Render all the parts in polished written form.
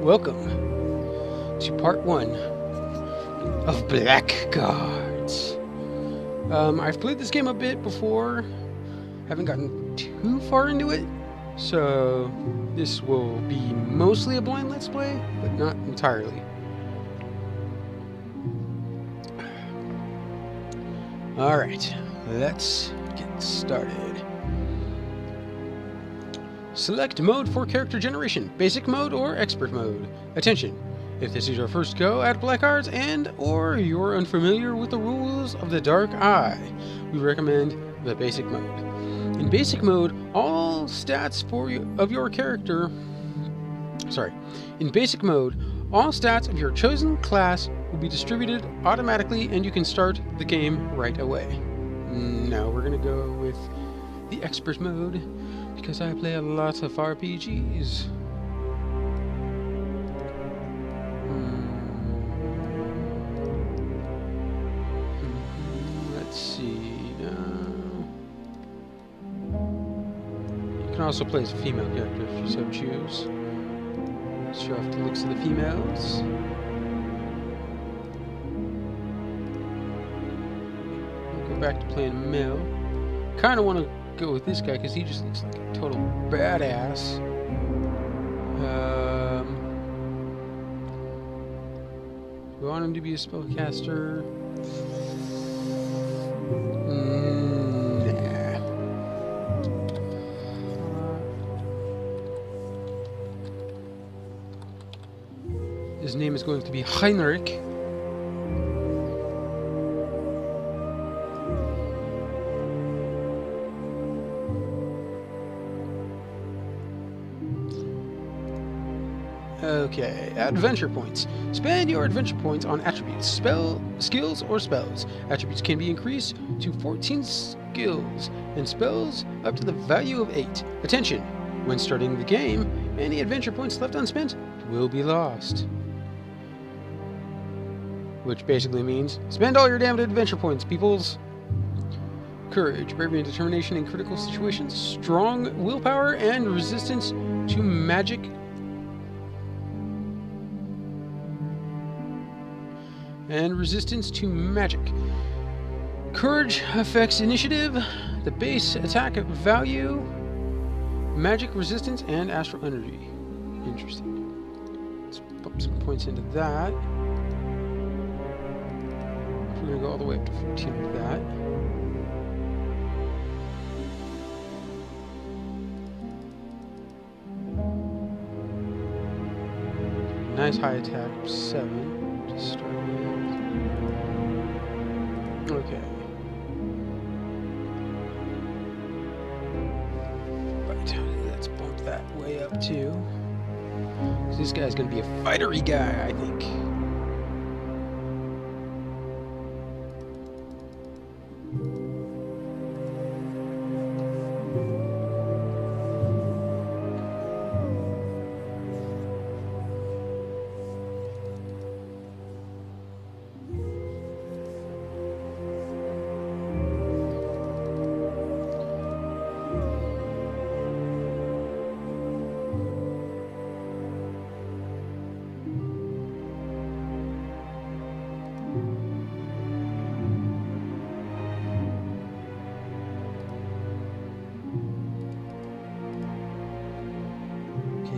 Welcome to part 1 of Blackguards. I've played this game a bit before, haven't gotten too far into it, so this will be mostly a blind let's play, but not entirely. Alright, let's get started. Select mode for character generation, basic mode or expert mode. Attention, if this is your first go at Blackguards and or you're unfamiliar with the rules of the Dark Eye, we recommend the basic mode. In basic mode, all stats of your character... In basic mode, all stats of your chosen class will be distributed automatically and you can start the game right away. Now we're going to go with the expert mode, because I play a lot of RPGs. Let's see now. You can also play as a female character if you so choose. Show off the looks of the females. We'll go back to playing male. Kind of want to go with this guy because he just looks like a total badass. We want him to be a spellcaster. Nah. His name is going to be Heinrich. Okay, adventure points. Spend your adventure points on attributes, skills, or spells. Attributes can be increased to 14 skills, and spells up to the value of 8. Attention! When starting the game, any adventure points left unspent will be lost. Which basically means, spend all your damned adventure points, peoples! Courage, bravery, and determination in critical situations. Strong willpower and resistance to magic. Courage affects initiative, the base attack value, magic resistance, and astral energy. Interesting. Let's pump some points into that. We're going to go all the way up to 14 with that. Nice high attack of 7 to start with. Okay. Right, let's bump that way up too. So this guy's gonna be a fightery guy, I think.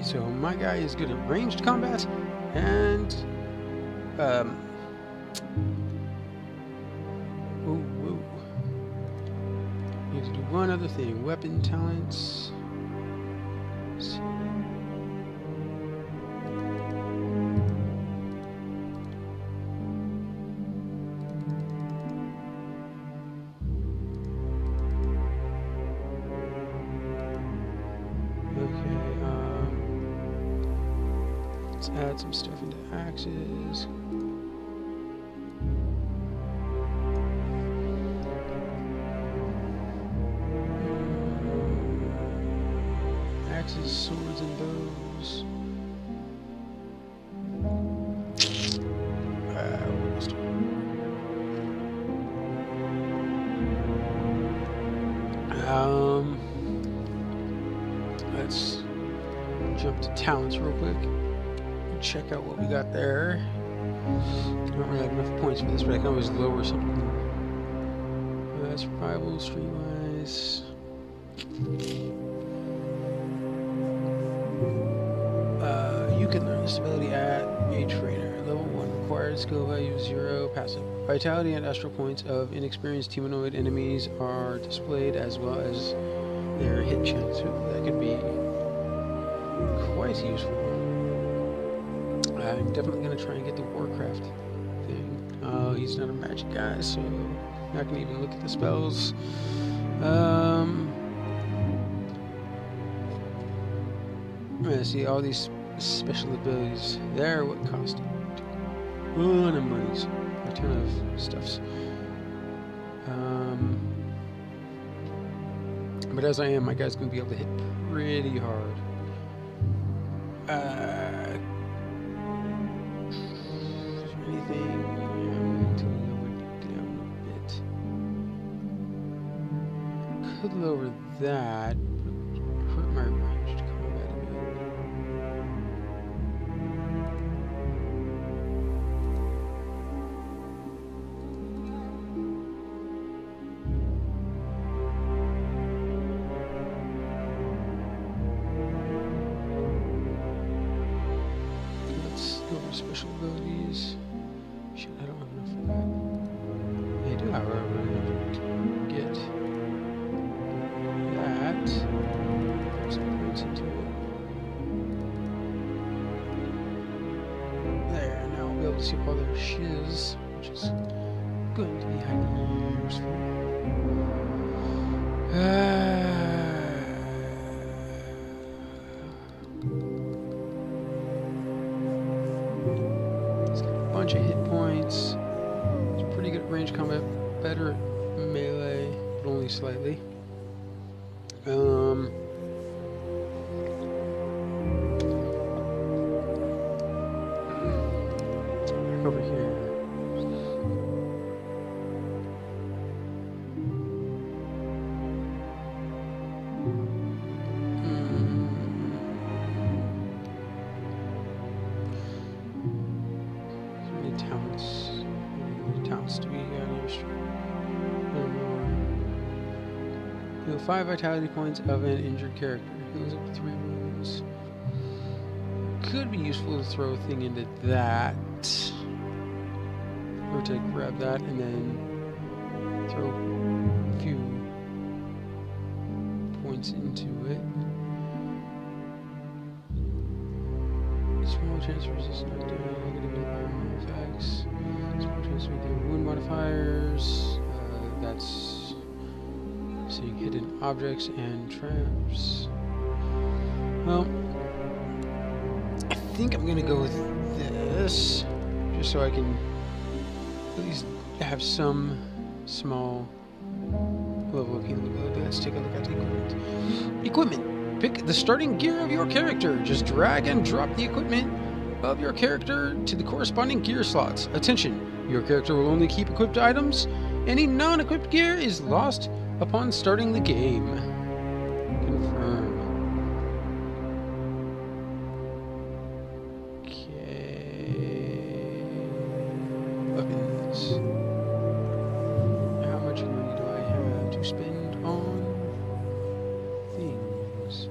So my guy is good at ranged combat, and need to do one other thing: weapon talents. Let's see. Add some stuff into axes. Axes, swords, and bows. Let's jump to talents real quick. check out what we got there. I don't really have enough points for this, but I can always lower something. Survival, streetwise. You can learn this ability at Mage Trainer. Level 1. Required skill value 0. Passive. Vitality and astral points of inexperienced humanoid enemies are displayed, as well as their hit chance. That could be quite useful. I'm definitely going to try and get the Warcraft thing. He's not a magic guy, so I'm not going to even look at the spells. See all these special abilities. There, what cost? A ton of monies. A ton of stuffs. But as I am, my guy's going to be able to hit pretty hard. Anything to lower it down a bit. Could lower that, but hurt my ranged combat a bit. Let's go over special abilities. Shit, I don't have enough for that. I do, however, enough to get that. Put some points into it. There, now we'll be able to see all their shiz, which is going to be highly useful. He's got a bunch of hit points. He's pretty good at range combat, better at melee, but only slightly. Back over here. Talents to be on your stream. 5 vitality points of an injured character. Heals up to 3 wounds. Could be useful to throw a thing into that. Or to grab that and then throw a few points into it. Small chance to resist knockdown, negative environmental effects. Small chance to make their wound modifiers. That's seeing hidden objects and traps. Well, I think I'm gonna go with this, just so I can at least have some small level of healing ability. Let's take a look at the equipment. Equipment. Pick the starting gear of your character. Just drag and drop the equipment of your character to the corresponding gear slots. Attention! Your character will only keep equipped items. Any non-equipped gear is lost upon starting the game. Confirm. Okay. Weapons. How much money do I have to spend on things?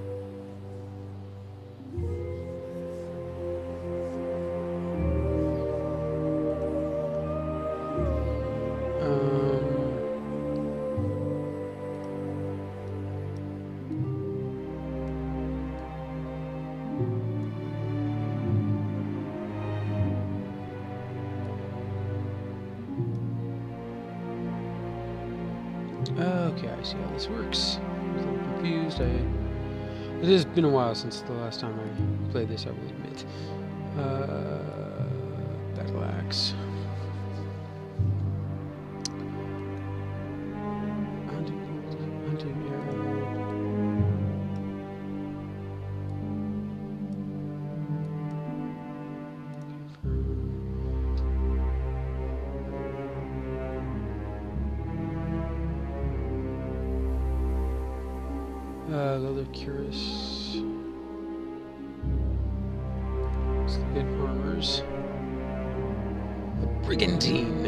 Okay, I see how this works. I was a little confused. It has been a while since the last time I played this, I will admit. Battle axe. Hunting arrow. Leather cuirass. Let's look at armors. The Brigantine.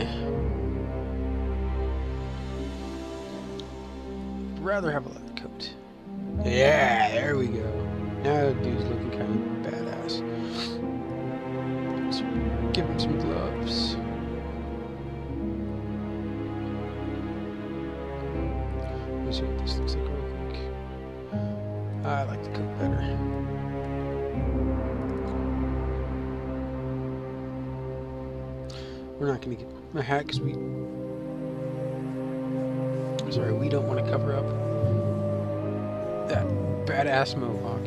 I'd rather have a leather coat. Yeah, there we go. Now the dude's looking kind of badass. Let's give him some gloves. Let's see what this looks like real quick. I like the coat better. We're not going to get a hat because we don't want to cover up that badass mohawk.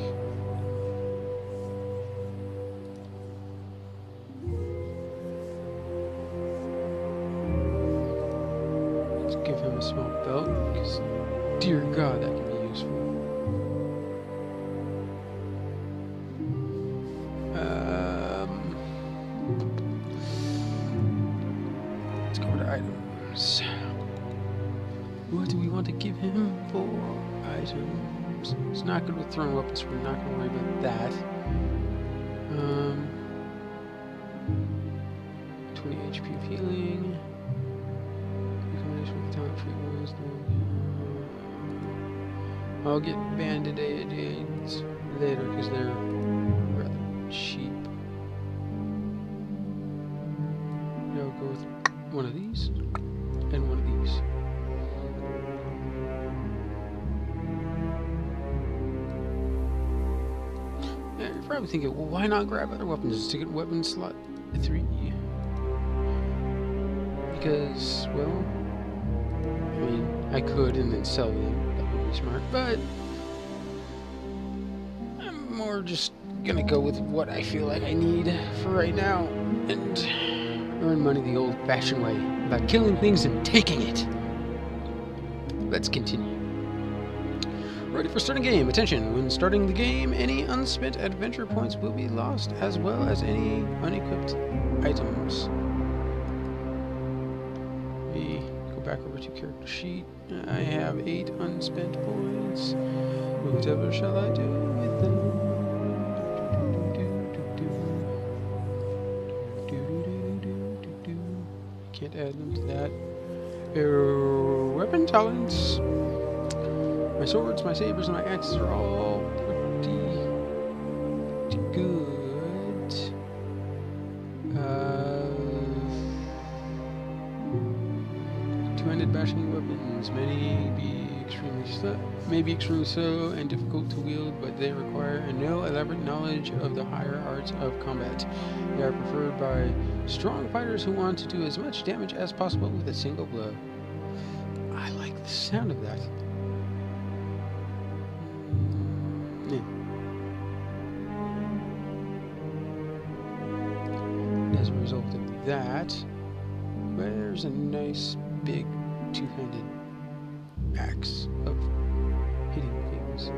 Let's give him a small belt because, dear God, that can be useful. Let's go to items. What do we want to give him for items? It's not good with thrown weapons, so we're not going to worry about that. 20 HP of healing. Recommendation for talent free ones. I'll get band-aids later because they're rather cheap. Now we'll go with one of these and one of these. Yeah, you're probably thinking, well, why not grab other weapons to get weapon slot 3? Because, well, I mean, I could and then sell them. That would be smart, but I'm more just gonna go with what I feel like I need for right now and earn money the old-fashioned way, about killing things and taking it. Let's continue. Ready for starting game. Attention, when starting the game, any unspent adventure points will be lost, as well as any unequipped items. We go back over to character sheet. I have 8 unspent points. Whatever shall I do with them? Can't add them to that. Weapon talents. My swords, my sabers, and my axes are all pretty good. Two-handed bashing weapons may be extremely slow and difficult to wield, but they require no elaborate knowledge of the higher arts of combat. They are preferred by strong fighters who want to do as much damage as possible with a single blow. I like the sound of that. Yeah. As a result of that, there's a nice big two-handed axe of hitting things.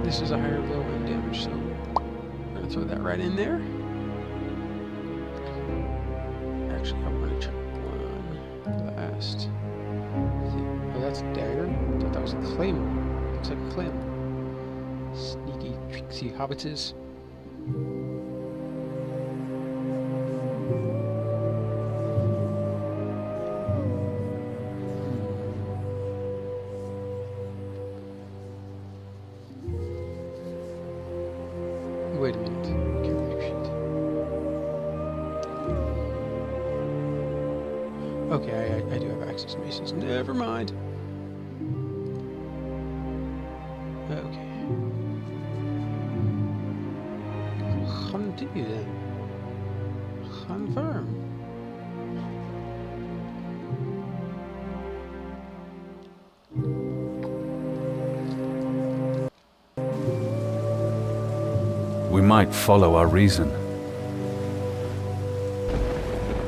This is a higher blow and damage, so I'm going to throw that right in there. Actually, I want to check one last thing. Oh, that's a dagger? I thought that was a claymore. Looks like a claymore. Sneaky, tricksy hobbitses. Wait a minute. Character sheet. Okay, I do have access to maces. Never mind. Okay. Continue then. Confirm. We might follow our reason.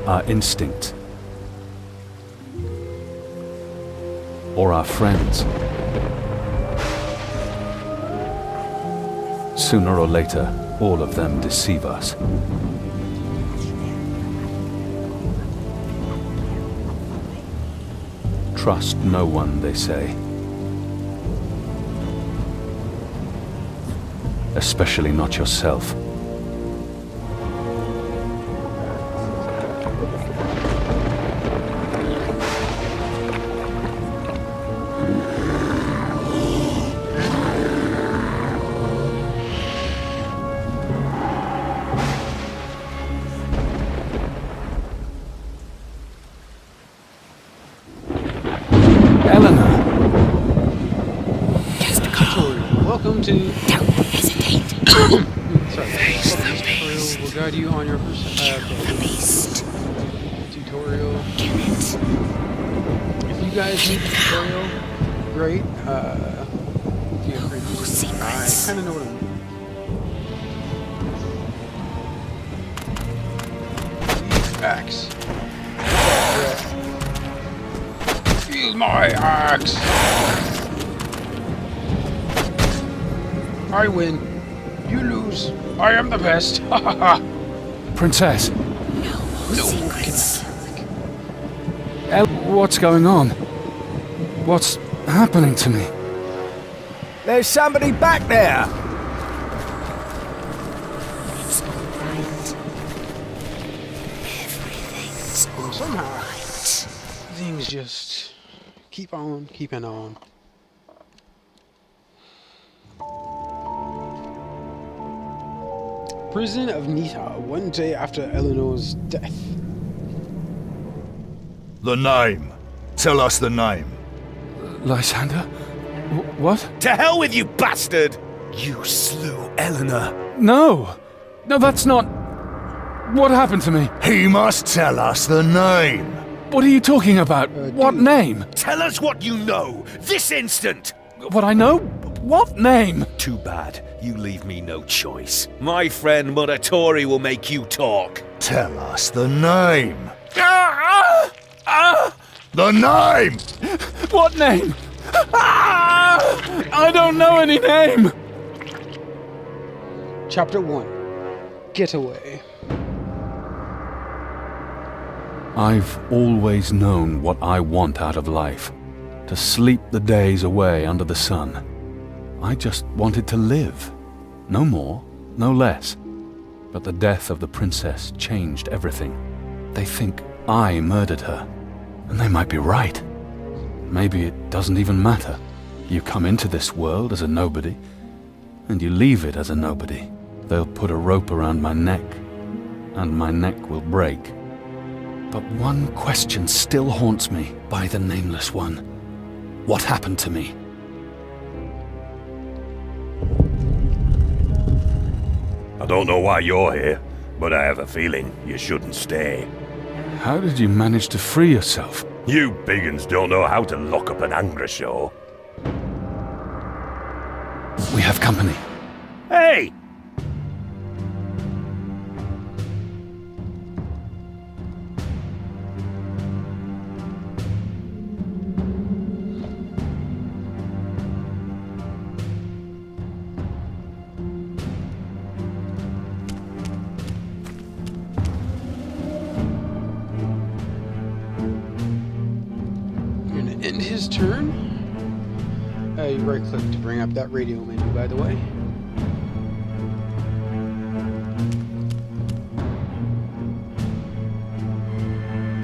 our instinct, or our friends. Sooner or later, all of them deceive us. Trust no one, they say. Especially not yourself. Welcome to... Don't hesitate. Sorry. Face the beast. We'll guide you on your first... the beast. Tutorial. Kill it. If you guys need a tutorial, great. Feel free to use it. Secrets. I kind of know what I'm... Axe. Feel my axe. I win. You lose. I am the best. Ha ha ha. Princess! No more secrets. What's going on? What's happening to me? There's somebody back there! It's all right. Everything's all Somehow, right. things just keep on keeping on. Prison of Nita, one day after Eleanor's death. The name. Tell us the name. Lysander? What? To hell with you, bastard! You slew Eleanor. No! No, that's not... What happened to me? He must tell us the name. What are you talking about? What dude. name? Tell us what you know, this instant! What I know? What name? Too bad. You leave me no choice. My friend Muratori will make you talk. Tell us the name. Ah! The name! What name? Ah! I don't know any name! Chapter 1. Getaway. I've always known what I want out of life. To sleep the days away under the sun. I just wanted to live. No more, no less. But the death of the princess changed everything. They think I murdered her. And they might be right. Maybe it doesn't even matter. You come into this world as a nobody, and you leave it as a nobody. They'll put a rope around my neck, and my neck will break. But one question still haunts me by the Nameless One. What happened to me? I don't know why you're here, but I have a feeling you shouldn't stay. How did you manage to free yourself? You biggins don't know how to lock up an Angra show. We have company. Hey! End his turn. You right click to bring up that radio menu, by the way.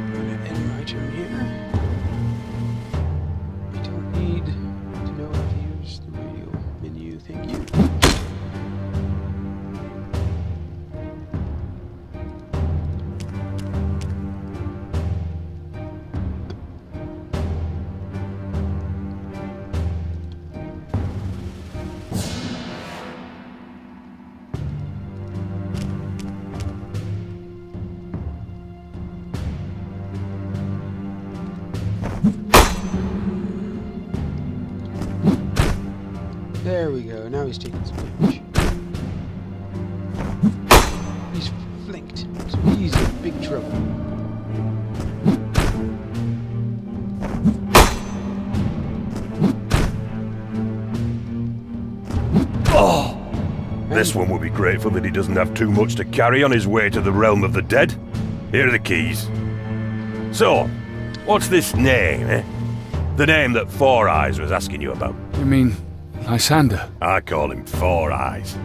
I'm gonna end my turn here. I don't need to know how to use the radio menu, thank you. There we go, now he's taking some damage. He's flanked, so he's in big trouble. This one will be grateful that he doesn't have too much to carry on his way to the realm of the dead. Here are the keys. So, what's this name, eh? The name that Four Eyes was asking you about. You mean Lysander? I call him Four Eyes.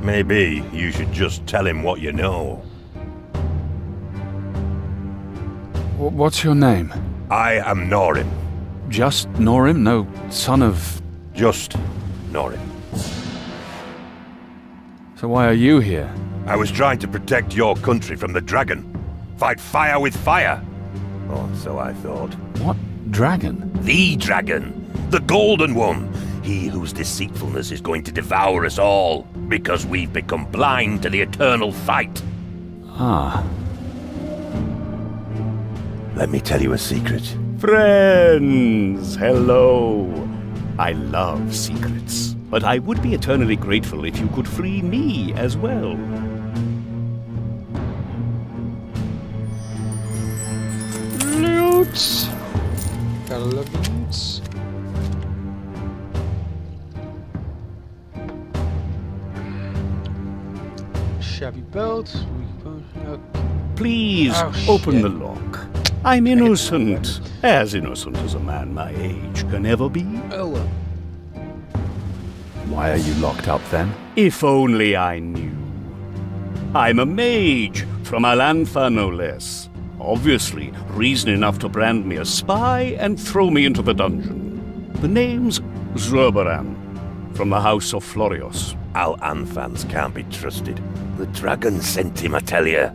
Maybe you should just tell him what you know. What's your name? I am Norim. Just Norim? No son of... Just Norim. So why are you here? I was trying to protect your country from the dragon. Fight fire with fire. Or so I thought. What dragon? The dragon. The golden one. He whose deceitfulness is going to devour us all. Because we've become blind to the eternal fight. Ah. Let me tell you a secret. Friends, hello. I love secrets, but I would be eternally grateful if you could free me as well. Loot! Gotta love the loots. Shabby belt. Okay. Please, Oh, open shit. the lock. I'm innocent. As innocent as a man my age can ever be. Oh well. Why are you locked up then? If only I knew. I'm a mage, from Alantha no less. Obviously, reason enough to brand me a spy and throw me into the dungeon. The name's Zurbaran, from the House of Florios. Al-Anfans can't be trusted. The dragon sent him, I tell you.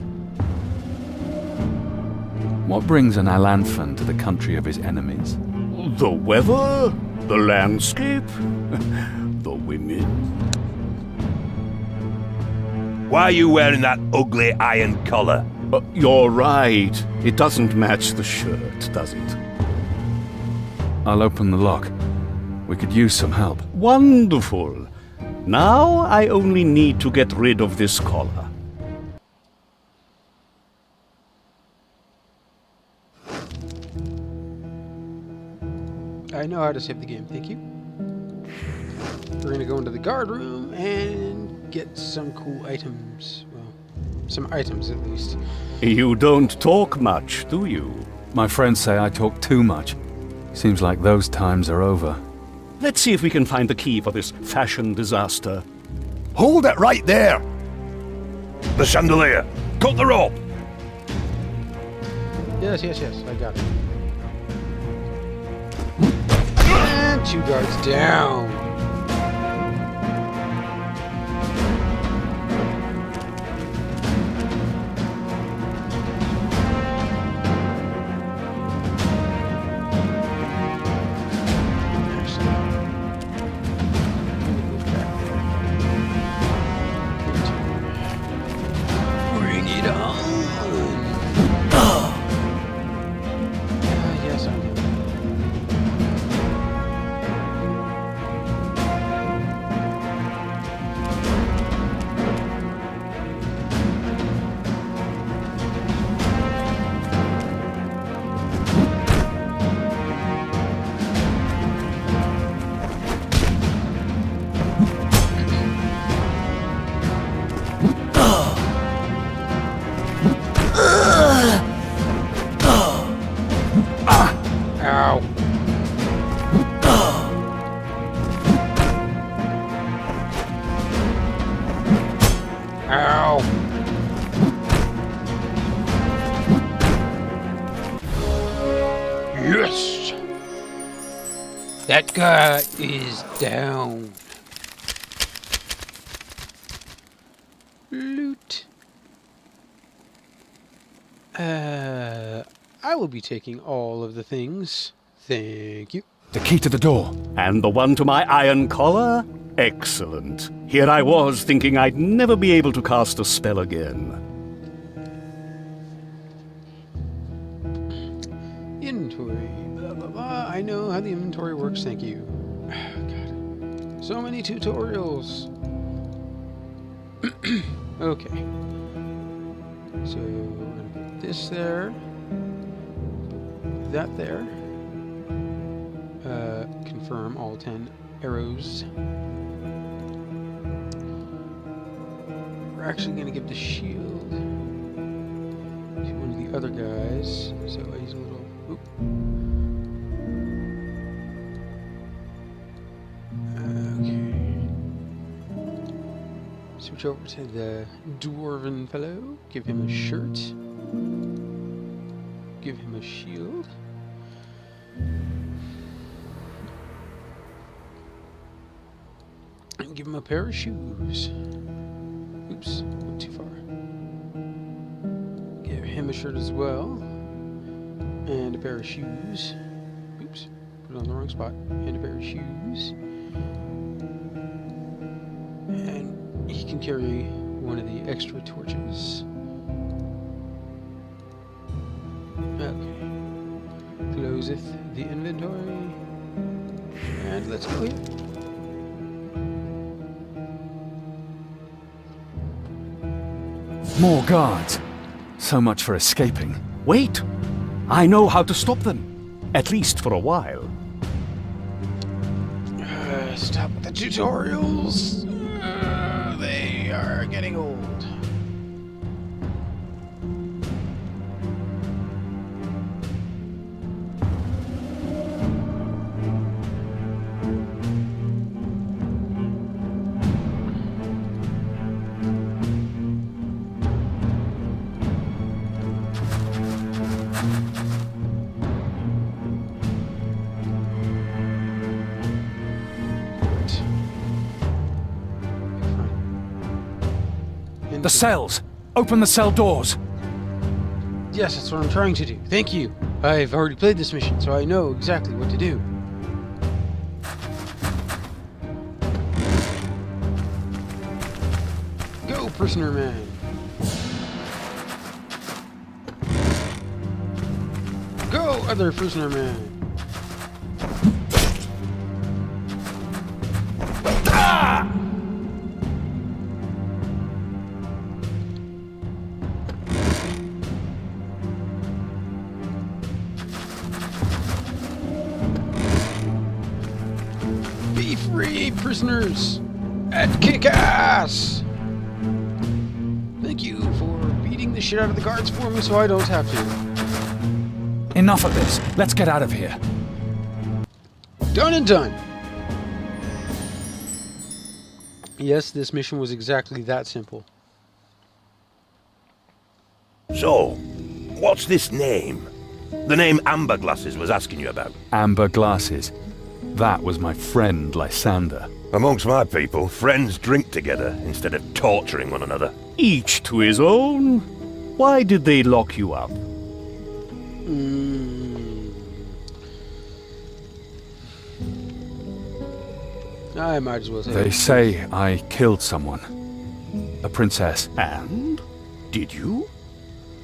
What brings an Alanthan to the country of his enemies? The weather, the landscape, the women. Why are you wearing that ugly iron collar? You're right. It doesn't match the shirt, does it? I'll open the lock. We could use some help. Wonderful. Now I only need to get rid of this collar. I know how to save the game, thank you. We're gonna go into the guard room and get some cool items. Well, some items at least. You don't talk much, do you? My friends say I talk too much. Seems like those times are over. Let's see if we can find the key for this fashion disaster. Hold it right there! The chandelier! Cut the rope! Yes, I got it. And 2 guards down. Bring it on! Yes, I do. Ow. Ow. Yes! That guy is down. Loot. I will be taking all of the things. Thank you. The key to the door. And the one to my iron collar? Excellent. Here I was thinking I'd never be able to cast a spell again. Inventory. Blah, blah, blah. I know how the inventory works, thank you. God. So many tutorials. Okay. So, we're going to put this there. That there. Confirm all 10 arrows. actually going to give the shield to one of the other guys. So he's a little... Oop. Okay. Switch over to the dwarven fellow. Give him a shirt. Give him a shield. And give him a pair of shoes. Oops, went too far. Give him a shirt as well. And a pair of shoes. Oops, put it on the wrong spot. And a pair of shoes. And he can carry one of the extra torches. Okay. Closeth the inventory. And let's go here. More guards. So much for escaping. Wait! I know how to stop them. At least for a while. Stop with the tutorials. They are getting old. The cells! Open the cell doors! Yes, that's what I'm trying to do. Thank you. I've already played this mission, so I know exactly what to do. Go, prisoner man. Go, other prisoner man. Be free, prisoners! And kick ass! Thank you for beating the shit out of the guards for me so I don't have to. Enough of this. Let's get out of here. Done and done! Yes, this mission was exactly that simple. So, what's this name? The name Amber Glasses was asking you about. Amber glasses. That was my friend, Lysander. Amongst my people, friends drink together instead of torturing one another. Each to his own. Why did they lock you up? I might as well say They say I killed someone. A princess. And? Did you?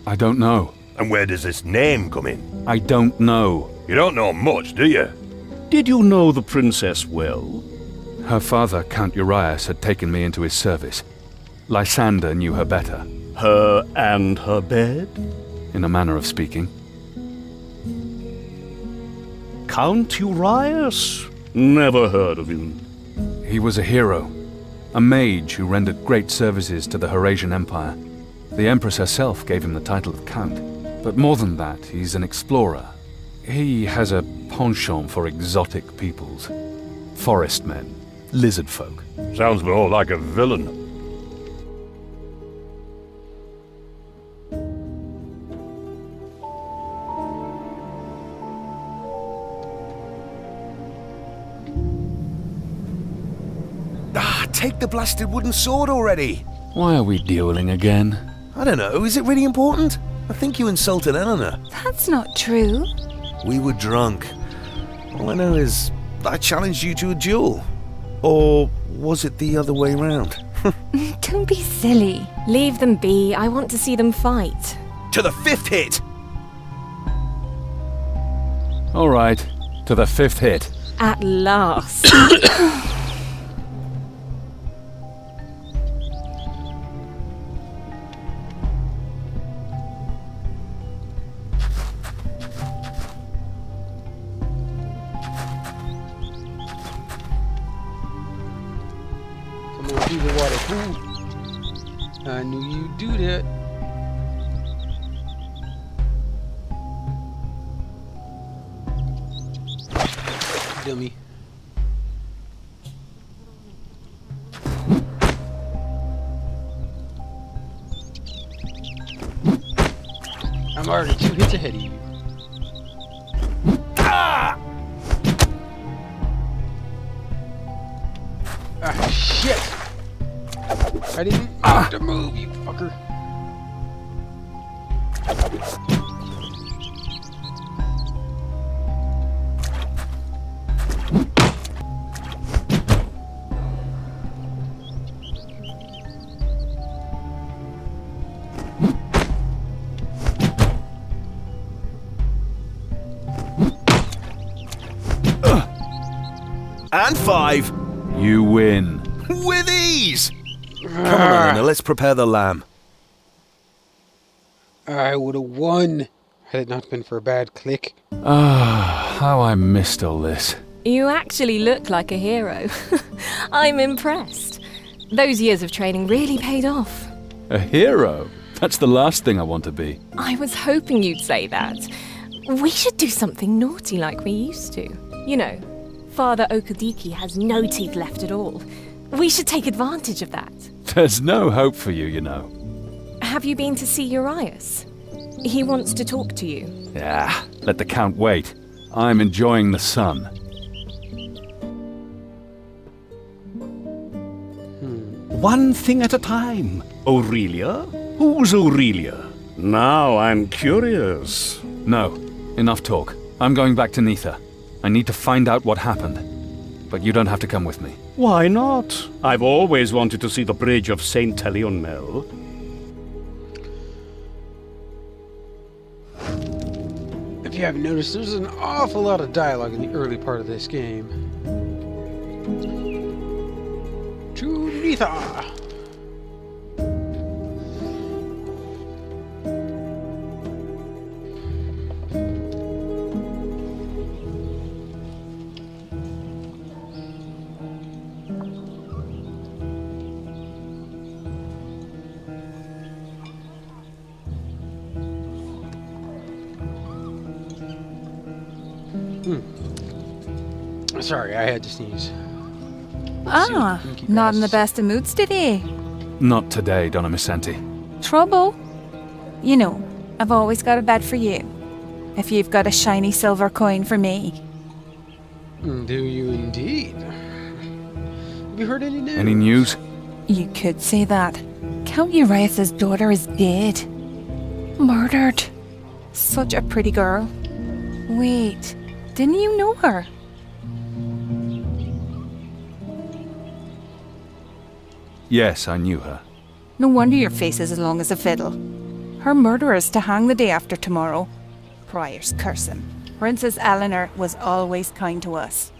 I don't know. And where does this name come in? I don't know. You don't know much, do you? Did you know the princess well? Her father, Count Urias, had taken me into his service. Lysander knew her better, Her and her bed? in a manner of speaking. Count Urias? Never heard of him. He was a hero, a mage who rendered great services to the Eurasian Empire. The Empress herself gave him the title of Count. But more than that, he's an explorer. He has a penchant for exotic peoples. Forest men, lizard folk. Sounds more like a villain. Take the blasted wooden sword already. Why are we dueling again? I don't know, is it really important? I think you insulted Eleanor. That's not true. We were drunk. All I know is I challenged you to a duel. Or was it the other way round? Don't be silly. Leave them be. I want to see them fight. To the fifth hit! All right, to the fifth hit. At last. Come on, through the water. Ooh. I knew you'd do that. Dummy. I'm already 2 hits ahead of you. Ah, shit! I didn't have to move, you fucker. And 5. You win. With ease! Come on, Eleanor, let's prepare the lamb. I would have won had it not been for a bad click. Ah, how I missed all this. You actually look like a hero. I'm impressed. Those years of training really paid off. A hero? That's the last thing I want to be. I was hoping you'd say that. We should do something naughty like we used to. You know, Father Okadiki has no teeth left at all. We should take advantage of that. There's no hope for you, you know. Have you been to see Urias? He wants to talk to you. Yeah, let the Count wait. I'm enjoying the sun. One thing at a time. Aurelia? Who's Aurelia? Now I'm curious. No, enough talk. I'm going back to Neitha. I need to find out what happened. But you don't have to come with me. Why not? I've always wanted to see the bridge of St. Teleonmel. If you haven't noticed, there's an awful lot of dialogue in the early part of this game. To Neitha! Sorry, I had to sneeze. Not in the best of moods today. Not today, Donna Missenti. Trouble? You know, I've always got a bed for you. If you've got a shiny silver coin for me. Do you indeed? Have you heard any news? Any news? You could say that. Count Urias's daughter is dead. Murdered. Such a pretty girl. Wait, didn't you know her? Yes, I knew her. No wonder your face is as long as a fiddle. Her murderer is to hang the day after tomorrow. Priors curse him. Princess Eleanor was always kind to us.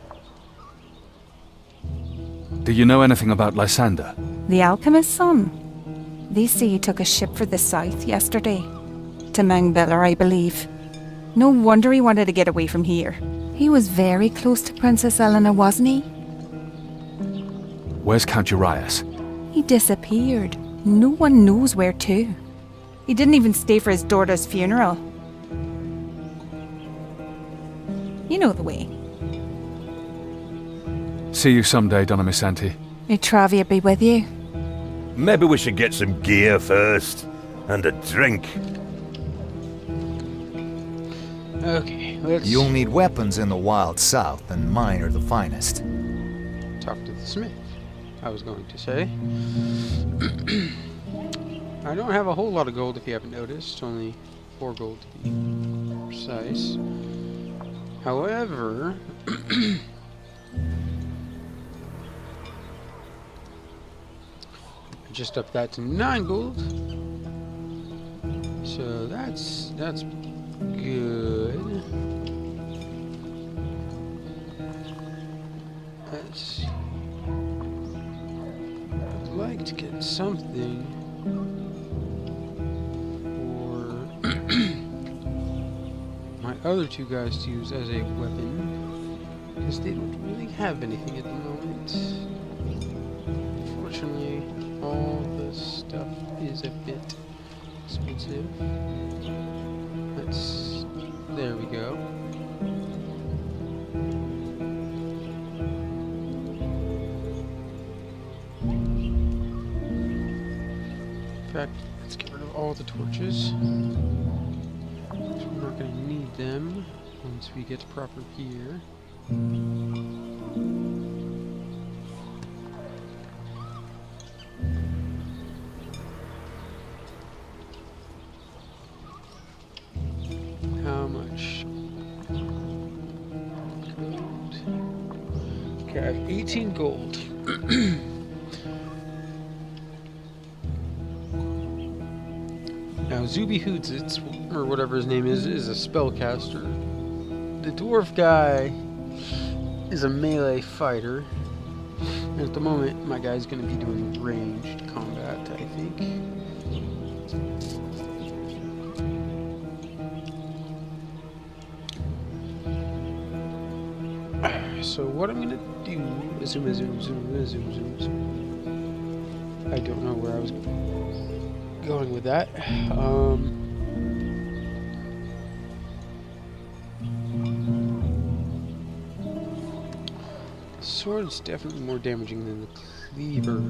Do you know anything about Lysander? The alchemist's son. They say he took a ship for the south yesterday. To Mangbiller, I believe. No wonder he wanted to get away from here. He was very close to Princess Eleanor, wasn't he? Where's Count Urias? He disappeared. No one knows where to. He didn't even stay for his daughter's funeral. You know the way. See you someday, Donna Missenti. May Travia be with you. Maybe we should get some gear first. And a drink. Okay, let's You'll need weapons in the wild south, and mine are the finest. talk to the smith. I was going to say. I don't have a whole lot of gold if you haven't noticed. Only 4 gold to be precise. However, I just upped that to 9 gold. So that's good. Let's see. I'd like to get something for my other 2 guys to use as a weapon, because they don't really have anything at the moment. Unfortunately, all the stuff is a bit expensive. There we go. In fact, let's get rid of all the torches. We're not going to need them once we get proper gear. How much? Gold. Okay, I have 18 gold. Now, Zuby Hoodzitz, or whatever his name is a spellcaster. The dwarf guy is a melee fighter. And at the moment, my guy's going to be doing ranged combat, I think. So what I'm going to do... Zoom. I don't know where I was going with that. Sword's definitely more damaging than the cleaver,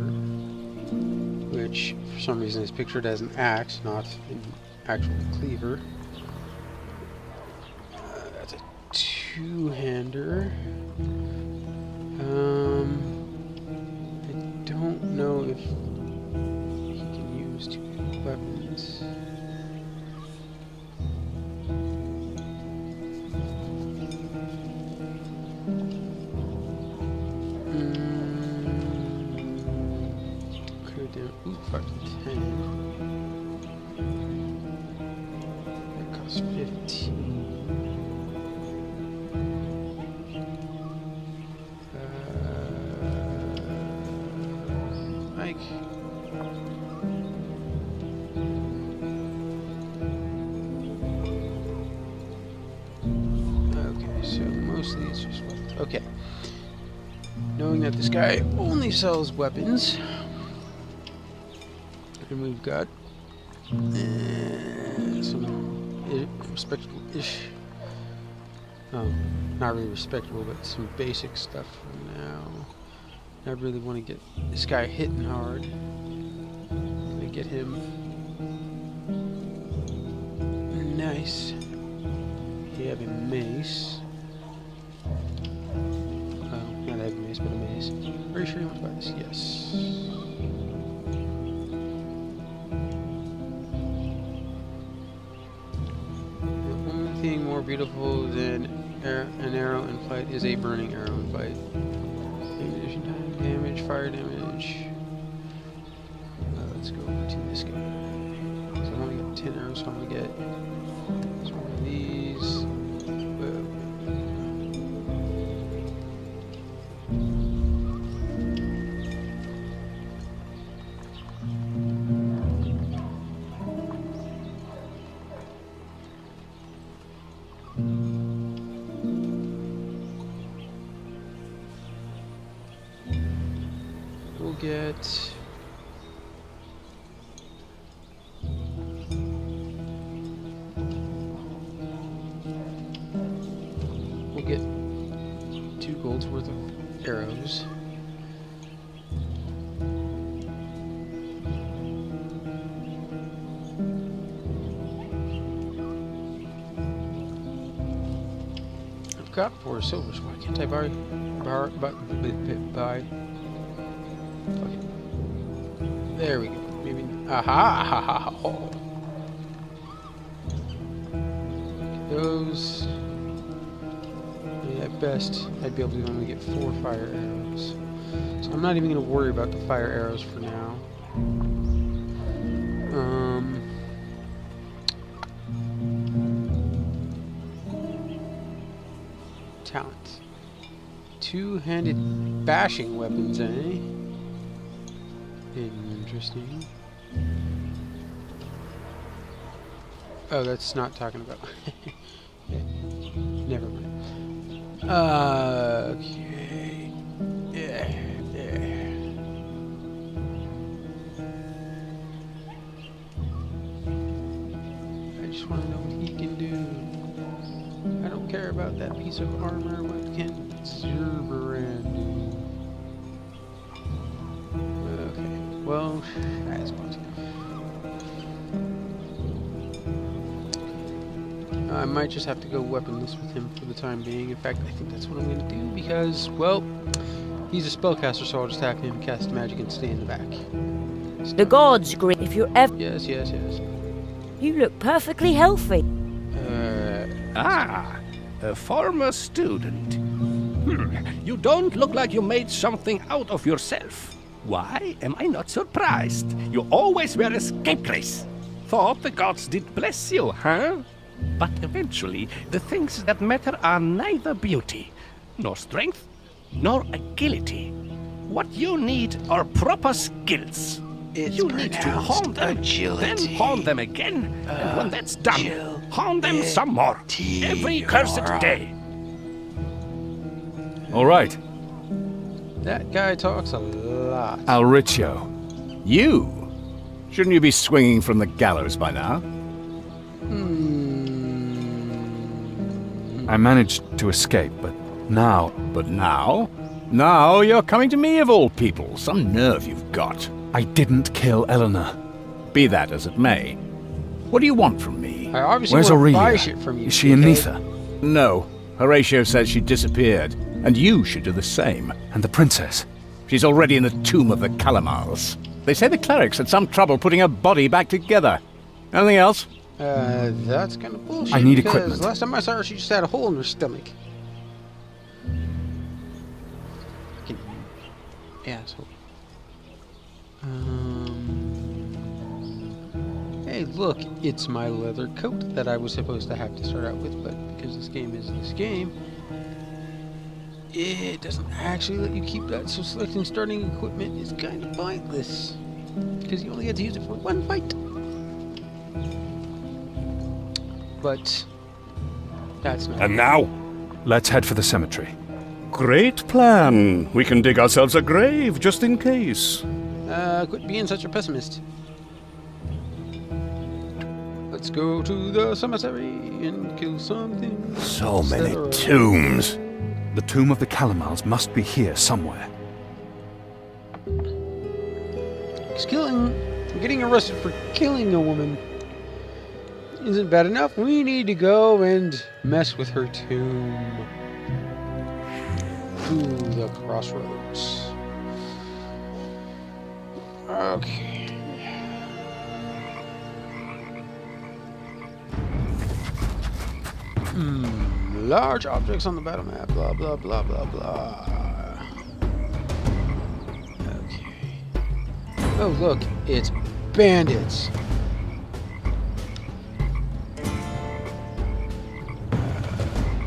which for some reason is pictured as an axe, not an actual cleaver. That's a two-hander. I don't know if he can use two weapons. Ooh, 5 to 10. That costs 15. Mike. Okay, so mostly it's just weapons. Okay. Knowing that this guy only sells weapons. And we've got some respectable-ish, not really respectable, but some basic stuff for now. I really want to get this guy hitting hard. I'm gonna get him nice. We have a mace. Not a heavy mace, but a mace. Are you sure you want to buy this? Yes. More beautiful than an arrow in flight is a burning arrow in flight. Ammunition time, damage, fire damage. Let's go to this guy. So I want to get 10 arrows, so I'm going to get one of these. We'll get 2 gold's worth of arrows. I've got 4 silver, so why can't I buy? Okay. There we go. Maybe. Aha! Oh. Those. At best, I'd be able to only get 4 fire arrows. So I'm not even going to worry about the fire arrows for now. Talent. 2-handed bashing weapons, eh? Interesting. Oh, that's not talking about. Never mind. Okay. Yeah. about that piece of armor. What can Zerberand do? Okay, well, as what? I might just have to go weaponless with him for the time being. In fact, I think that's what I'm going to do because, well, he's a spellcaster, so I'll just have him cast magic and stay in the back. The gods grant if you're ever. Yes. You look perfectly healthy. A former student. You don't look like you made something out of yourself. Why am I not surprised? You always wear a scapegrace. Thought the gods did bless you, huh? But eventually, the things that matter are neither beauty, nor strength, nor agility. What you need are proper skills. You need to hone them, then hone them again, and when that's done, hone them some more, every cursed day. All right, That guy talks a lot. Alricio. You? Shouldn't you be swinging from the gallows by now? I managed to escape, but now... But now? Now you're coming to me of all people. Some nerve you've got. I didn't kill Eleanor. Be that as it may. What do you want from me? I obviously Where's want to buy Aurelia? shit from you. Is she in dickhead. Neither? No. Horatio says she disappeared, and you should do the same. And the princess? She's already in the tomb of the Calamars. They say the clerics had some trouble putting her body back together. Anything else? That's kind of bullshit. I need because equipment. Last time I saw her, she just had a hole in her stomach. Fucking asshole. Hey, look, it's my leather coat that I was supposed to have to start out with, but because this game is this game, it doesn't actually let you keep that, so selecting starting equipment is kind of pointless. Because you only get to use it for one fight. But that's not. And now? Let's head for the cemetery. Great plan. We can dig ourselves a grave just in case. Quit being such a pessimist. Let's go to the cemetery and kill something. So many etc. tombs. The tomb of the Calamars must be here somewhere. Getting arrested for killing a woman isn't bad enough. We need to go and mess with her tomb. To the crossroads. Okay. Large objects on the battle map. Blah, blah, blah, blah, blah. Okay. Oh, look. It's bandits.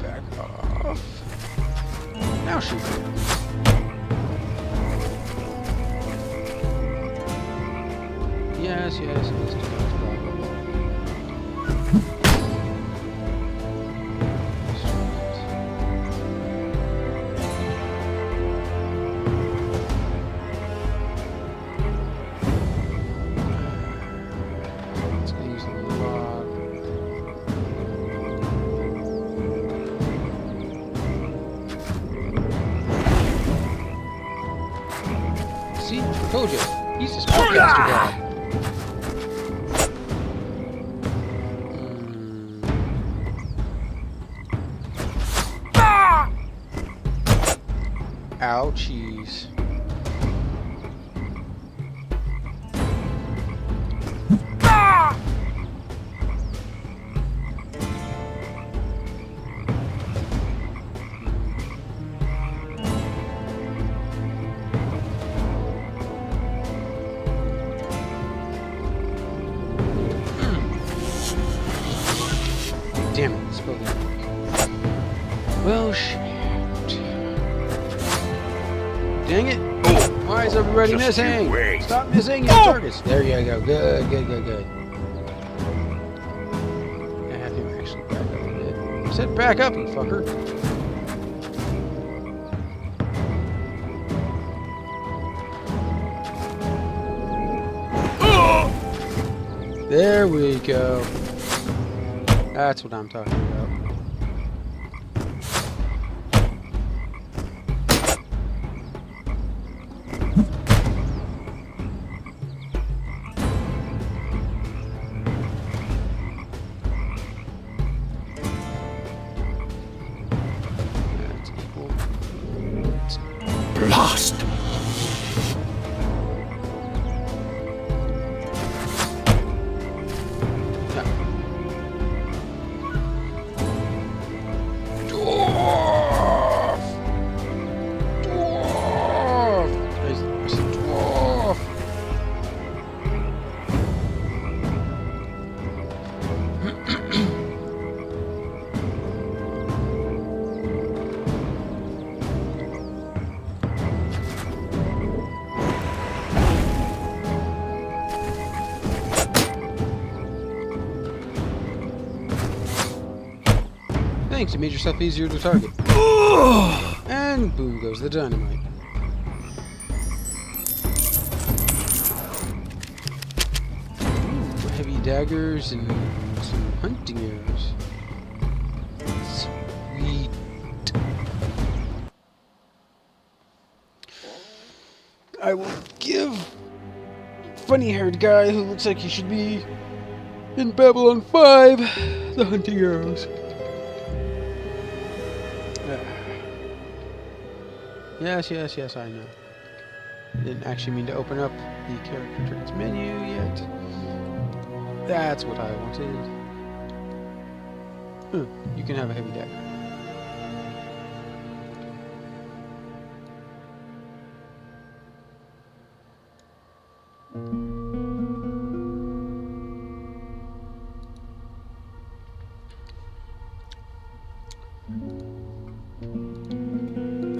Back off. Now shoot. Yes. Blah, blah, blah. Let's use the log. See, I told you, he's a spellcaster guy. Ouchies. Damn it, spell that. Well, shit. Dang it! Why is everybody Just you missing? wait. Stop missing your targets. There you go. Good. I have him actually back up a bit. I said back up, you fucker. There we go. That's what I'm talking about. last. Thanks, it made yourself easier to target. And boom goes the dynamite. Ooh, heavy daggers and some hunting arrows. Sweet. I will give funny-haired guy who looks like he should be in Babylon 5 the hunting arrows. Yes, I know. I didn't actually mean to open up the character traits menu yet. That's what I wanted. You can have a heavy dagger.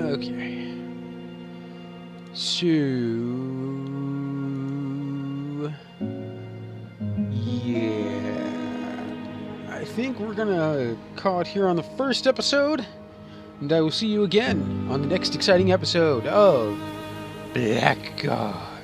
Okay. So, yeah, I think we're gonna call it here on the first episode, and I will see you again on the next exciting episode of Blackguards.